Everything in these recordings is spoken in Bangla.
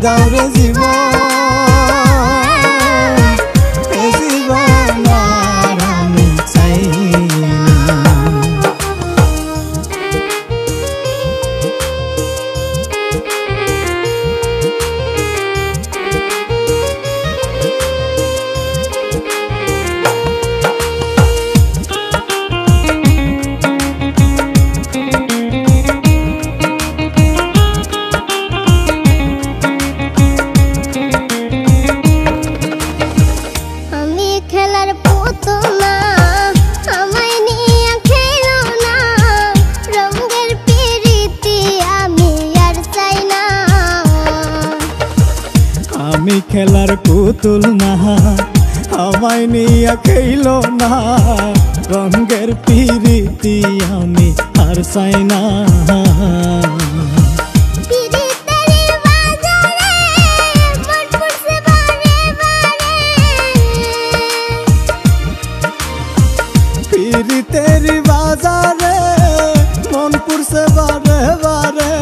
দাও রে জীবন, এ জীবন আর আমি চাই না। আমি খেলার পুতুল না, আমায় নিয়ে খেলো না, রঙের পিরিতি আমি আর চাই না। পিরিতেরি বাজারে মন পুরছে বারে বারে,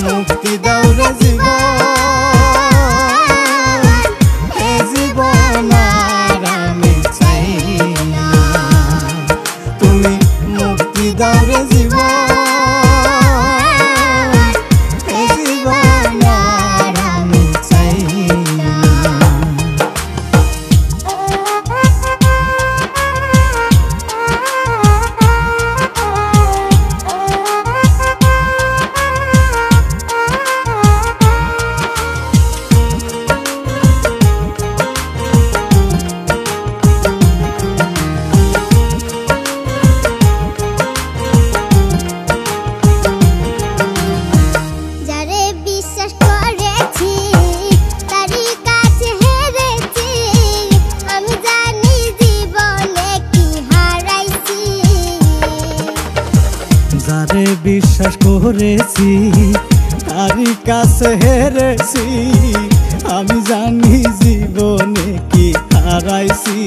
মুক্তি দাও রে জীবন, এ জীবন আর আমি চাই না। তুমি মুক্তি দাও রে জীবন, এ জীবন আর আমি চাই না। যারে বিশ্বাস করেছি তারই কাছে হেরেছি, আমি জানি জীবনে কি হারাইছি।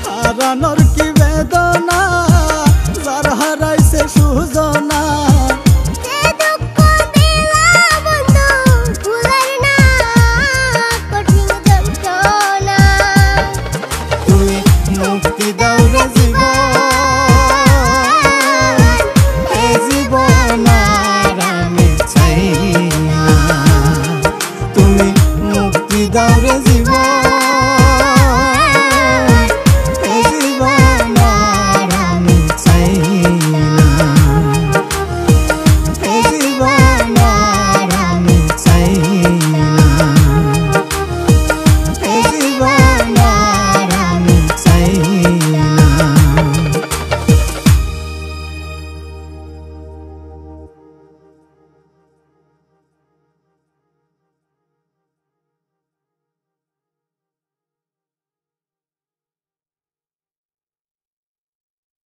হারানোর কি বেদনা, যার হারাইছে সুজনা।